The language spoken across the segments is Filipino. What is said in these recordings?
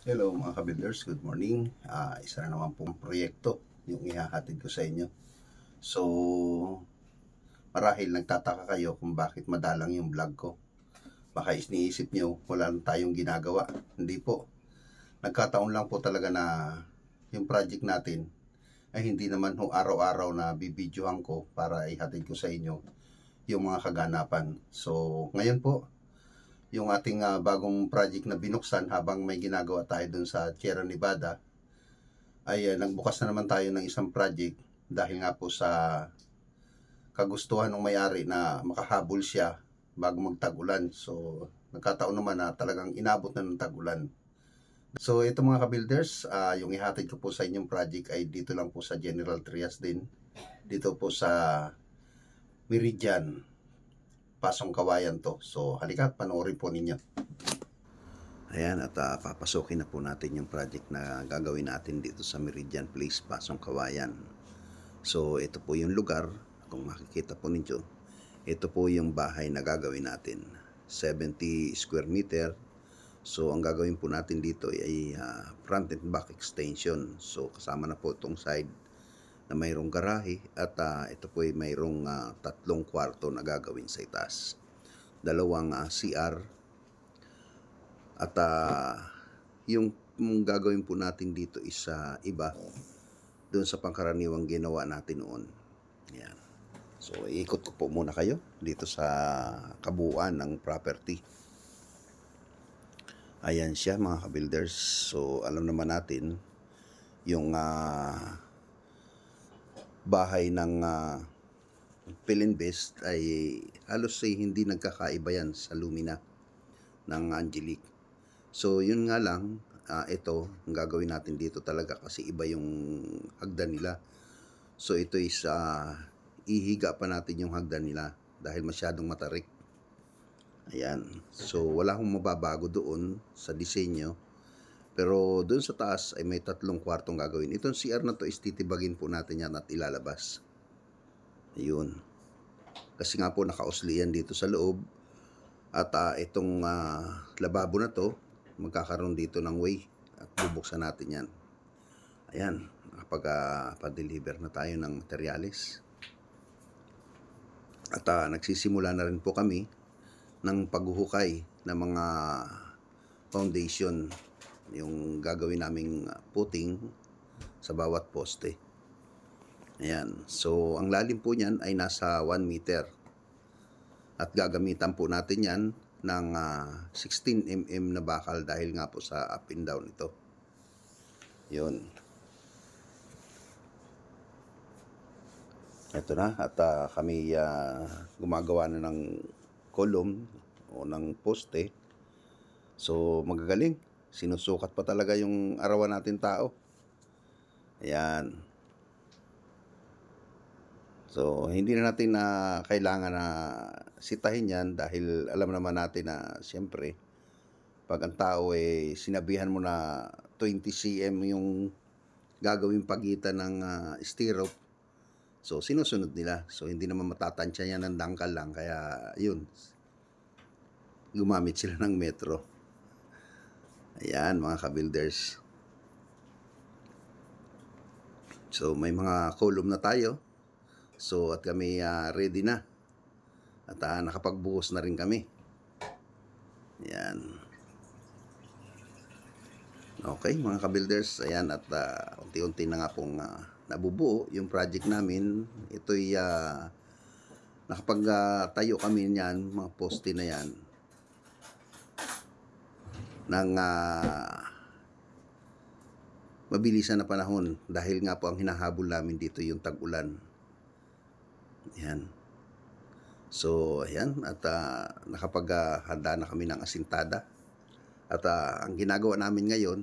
Hello mga ka-builders, good morning. Isa na naman pong proyekto yung ihahatid ko sa inyo. So, marahil nagtataka kayo kung bakit madalang yung vlog ko. Baka iniisip nyo, wala na tayong ginagawa. Hindi po. Nagkataon lang po talaga na yung project natin ay hindi naman ho araw-araw na bibidyohan ko para ihatid ko sa inyo yung mga kaganapan. So, ngayon po, yung ating bagong project na binuksan habang may ginagawa tayo dun sa Sierra Nevada ay nagbukas na naman tayo ng isang project dahil nga po sa kagustuhan ng may-ari na makahabol siya bago magtag-ulan. So nagkataon naman na talagang inabot na ng tag-ulan. So ito mga ka-builders, yung ihatid ko po sa inyong project ay dito lang po sa General Trias din. Dito po sa Meridian, Pasong Kawayan to. So halika, panoorin po ninyo. Ayan, at papasukin na po natin yung project na gagawin natin dito sa Meridian Place, Pasong Kawayan. So ito po yung lugar, kung makikita po ninyo, ito po yung bahay na gagawin natin, 70 square meter. So ang gagawin po natin dito ay front and back extension. So kasama na po itong side na mayroong garahe at ito po ay mayroong 3 kwarto na gagawin sa itaas, 2 CR at yung gagawin po natin dito is iba doon sa pangkaraniwang ginawa natin noon. Yan. So iikot ko po muna kayo dito sa kabuuan ng property. Ayan siya mga ka-builders. So alam naman natin yung bahay ng Philinvest ay halos ay hindi nagkakaiba yan sa Lumina ng Angelique. So yun nga lang, ito ang gagawin natin dito talaga kasi iba yung hagdan nila. So ito is ihiga pa natin yung hagdan nila dahil masyadong matarik. Ayan. So wala akong mababago doon sa disenyo. Pero doon sa taas ay may 3 kwartong gagawin. Itong CR na to is titibagin po natin yan at ilalabas. Ayun. Kasi nga po nakausli yan dito sa loob. At itong lababo na to, magkakaroon dito ng way. At bubuksan natin yan. Ayan. Kapag pa-deliver na tayo ng materials. At nagsisimula na rin po kami ng paghuhukay ng mga foundation, yung gagawin naming puting sa bawat poste. Ayan. So ang lalim po niyan ay nasa 1 meter. At gagamitan po natin yan ng 16 mm na bakal dahil nga po sa up and down ito. Yun. Ito na. At kami gumagawa na ng column o ng poste. So magagaling. Sinusukat pa talaga yung arawan natin tao. Ayan. So, hindi na natin kailangan na sitahin yan dahil alam naman natin na siyempre, pag ang tao sinabihan mo na 20 cm yung gagawing pagitan ng stirrup, so sinusunod nila. So, hindi naman matatansya yan ng dangkal lang. Kaya, yun, gumamit sila ng metro. Ayan mga ka-builders. So may mga column na tayo. So at kami ready na. At nakapagbuhos na rin kami. Ayan. Okay mga ka-builders. Ayan at unti-unti na nga pong nabubuo yung project namin. Ito'y nakapagtayo kami niyan, mga poste na yan, ng mabilisan na panahon dahil nga po ang hinahabol namin dito yung tag-ulan. Ayan. So ayan at nakapaghanda na kami ng asintada. At ang ginagawa namin ngayon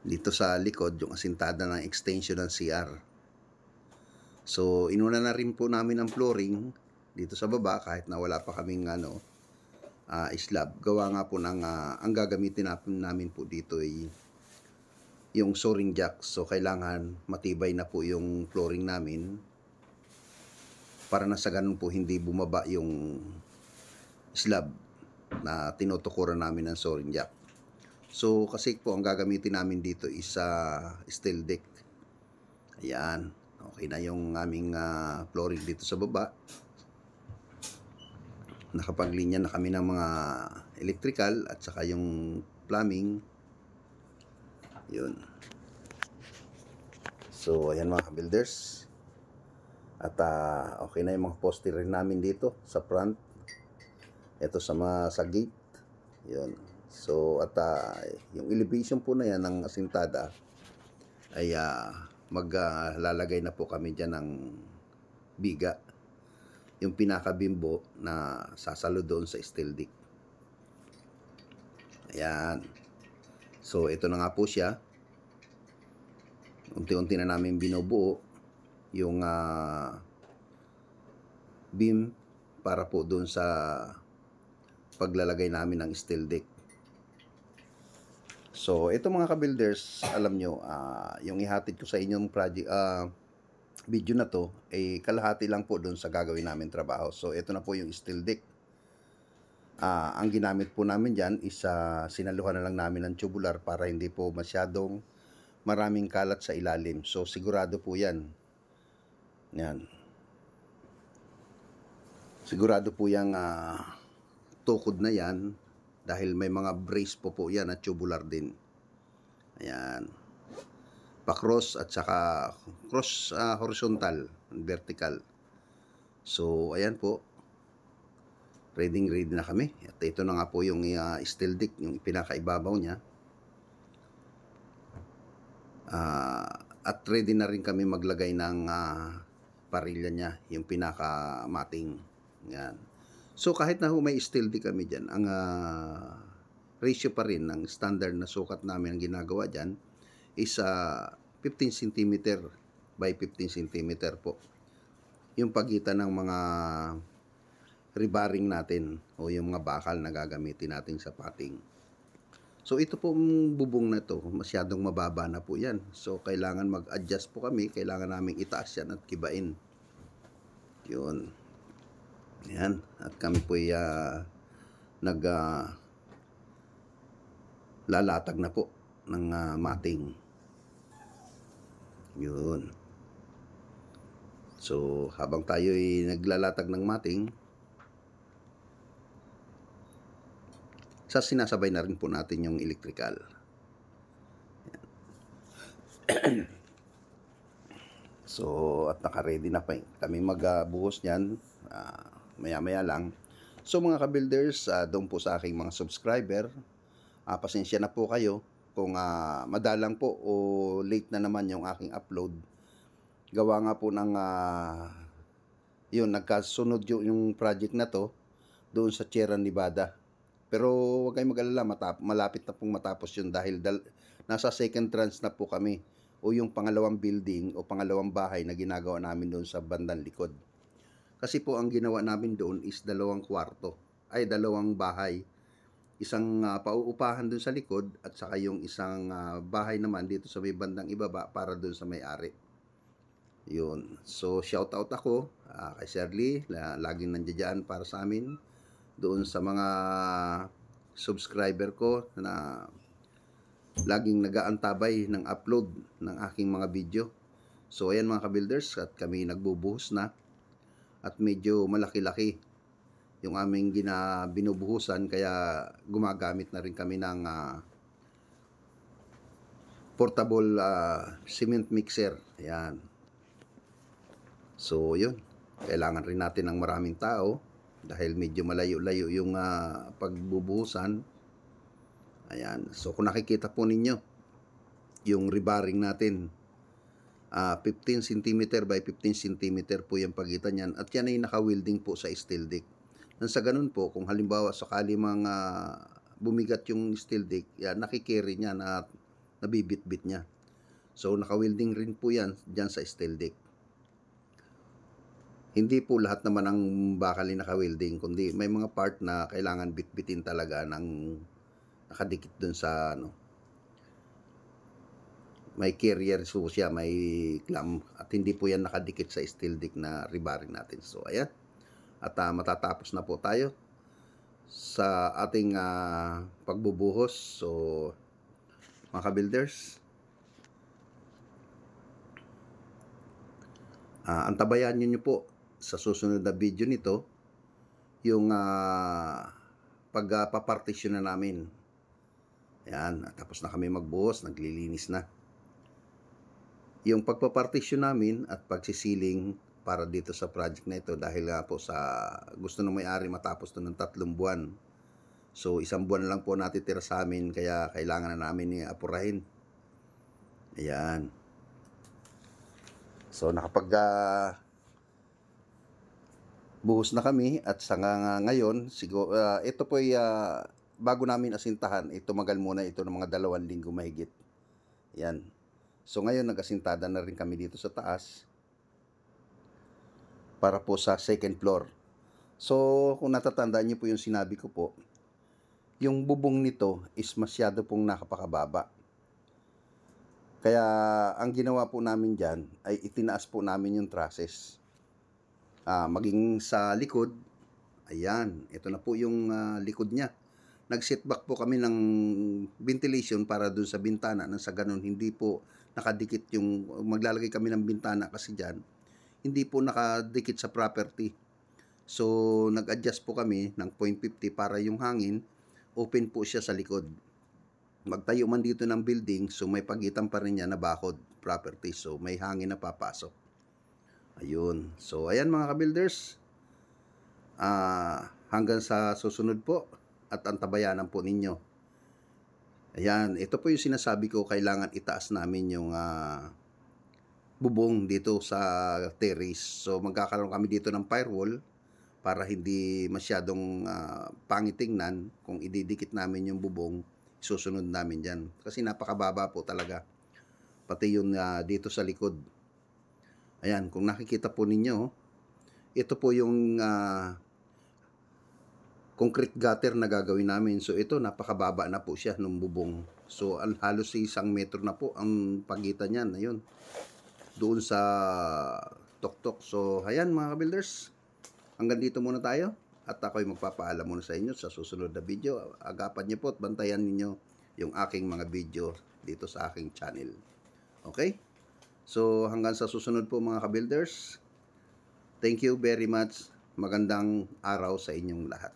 dito sa likod yung asintada ng extension ng CR. So inuna na rin po namin ang flooring dito sa baba kahit na wala pa kaming slab. Gawa nga po ng ang gagamitin namin po dito ay yung soaring jack. So kailangan matibay na po yung flooring namin para na sa ganun po hindi bumaba yung slab na tinutukuran namin ng soaring jack. So kasi po ang gagamitin namin dito is steel deck. Ayan, okay na yung aming flooring dito sa baba. Nakapaglinya na kami ng mga electrical at saka yung plumbing. Yun. So ayan mga builders. At okay na yung mga poste rin namin dito sa front. Ito sa gate. Yun. So at yung elevation po na yan ng asintada ay maglalagay na po kami dyan ng biga. Yung pinakabimbo na sasalo doon sa steel deck. Ayan. So ito na nga po siya. Unti-unti na namin binubuo yung beam para po doon sa paglalagay namin ng steel deck. So ito mga ka-builders, alam nyo, yung ihatid ko sa inyong project video na to ay kalahati lang po doon sa gagawin namin trabaho. So ito na po yung steel deck. Ang ginamit po namin dyan is sinaluhan na lang namin ng tubular para hindi po masyadong maraming kalat sa ilalim. So sigurado po yan. Yan. Sigurado po yung tukod na yan dahil may mga brace po yan at tubular din. Ayan. Pa-cross at saka cross horizontal and vertical. So ayan po. Ready na kami. At ito na nga po yung steel deck, yung pinakaibabaw niya. At ready na rin kami maglagay ng parilya niya, yung pinaka-mating. Yan. So kahit na may steel deck kami dyan, ang ratio pa rin ng standard na sukat namin ang ginagawa dyan is 15 cm by 15 cm po. Yung pagitan ng mga rebarring natin o yung mga bakal na gagamitin natin sa pating. So ito pong bubong na to, masyadong mababa na po yan. So kailangan mag-adjust po kami, kailangan naming itaas yan at kibain. Yun. Yan. At kami po lalatag na po ng mating. Yun. So habang tayo ay naglalatag ng mating, sinasabay na rin po natin yung electrical. So at naka-ready na pa kami magbuhos niyan maya-maya lang. So mga ka-builders, doon po sa aking mga subscriber, pasensya na po kayo kung madalang po o late na naman yung aking upload. Gawa nga po ng yun, nagkasunod yung project na to doon sa Sierra Nevada. Pero huwag kayong mag-alala, malapit na pong matapos yun dahil nasa second tranche na po kami o yung pangalawang building o pangalawang bahay na ginagawa namin doon sa bandang likod. Kasi po ang ginawa namin doon is 2 kwarto, ay 2 bahay. Isang pauupahan doon sa likod at saka yung isang bahay naman dito sa may bandang ibaba para doon sa may-ari. Yun. So shout out ako kay Shirley, laging nandiyan para sa amin. Doon sa mga subscriber ko na laging nag-aantabay ng upload ng aking mga video. So ayan mga ka-builders, at kami nagbubuhos na at medyo malaki-laki yung aming binubuhusan, kaya gumagamit na rin kami ng portable cement mixer. Ayan. So yun, kailangan rin natin ng maraming tao dahil medyo malayo-layo yung pagbubuhusan. Ayan. So kung nakikita po ninyo yung rebarring natin, 15 cm by 15 cm po yung pagitan yan, at yan ay naka-welding po sa steel deck. Nang sa ganun po, kung halimbawa sakali mga bumigat yung steel deck, yan, nakikerry niya na nabibit-bit niya. So naka-welding rin po yan dyan sa steel deck. Hindi po lahat naman ng bakal ay naka-welding, kundi may mga part na kailangan bit-bitin talaga ng nakadikit dun sa may carrier po siya, may clamp, at hindi po yan nakadikit sa steel deck na rebarring natin. So ayan, at matatapos na po tayo sa ating pagbubuhos. So mga ka-builders. Antabayan nyo po sa susunod na video nito yung pagpapartisyon na namin. Ayan, tapos na kami magbuhos, naglilinis na. Yung pagpapartisyon namin at pagsisiling para dito sa project na ito dahil nga po sa gusto ng may-ari matapos to ng 3 buwan. So 1 buwan lang po natitira sa amin kaya kailangan na namin i-apurahin. Ayan. So nakapag buhos na kami at sa ngayon siguro ito po ay bago namin asintahan, tumagal muna ito ng mga 2 linggo mahigit. Yan. So ngayon nag-asintada na rin kami dito sa taas para po sa 2nd floor. So kung natatandaan niyo po yung sinabi ko po, yung bubong nito is masyado pong nakapakababa. Kaya ang ginawa po namin dyan ay itinaas po namin yung trusses. Maging sa likod, ayan, ito na po yung likod niya. Nag-setback po kami ng ventilation para dun sa bintana nang sa ganun hindi po nakadikit yung maglalagay kami ng bintana kasi dyan hindi po nakadikit sa property. So nag-adjust po kami ng 0.50 para yung hangin open po siya sa likod. Magtayo man dito ng building, so may pagitan pa rin niya na bakod property, so may hangin na papasok. Ayun. So ayan mga ka-builders, hanggang sa susunod po at antabayanan po ninyo. Ayan, ito po yung sinasabi ko, kailangan itaas namin yung bubong dito sa terrace. So magkakaroon kami dito ng firewall para hindi masyadong pangit tingnan kung ididikit namin yung bubong. Susunod namin dyan kasi napakababa po talaga, pati yung dito sa likod. Ayan, kung nakikita po ninyo, ito po yung concrete gutter na gagawin namin. So ito napakababa na po siya ng bubong. So halos 1 metro na po ang pagitan niyan, ayun, doon sa tuktok. So ayan mga ka-builders, hanggang dito muna tayo. At ako'y magpapaalam muna sa inyo sa susunod na video. Agapan niyo po at bantayan niyo yung aking mga video dito sa aking channel. Okay? So hanggang sa susunod po mga ka-builders. Thank you very much. Magandang araw sa inyong lahat.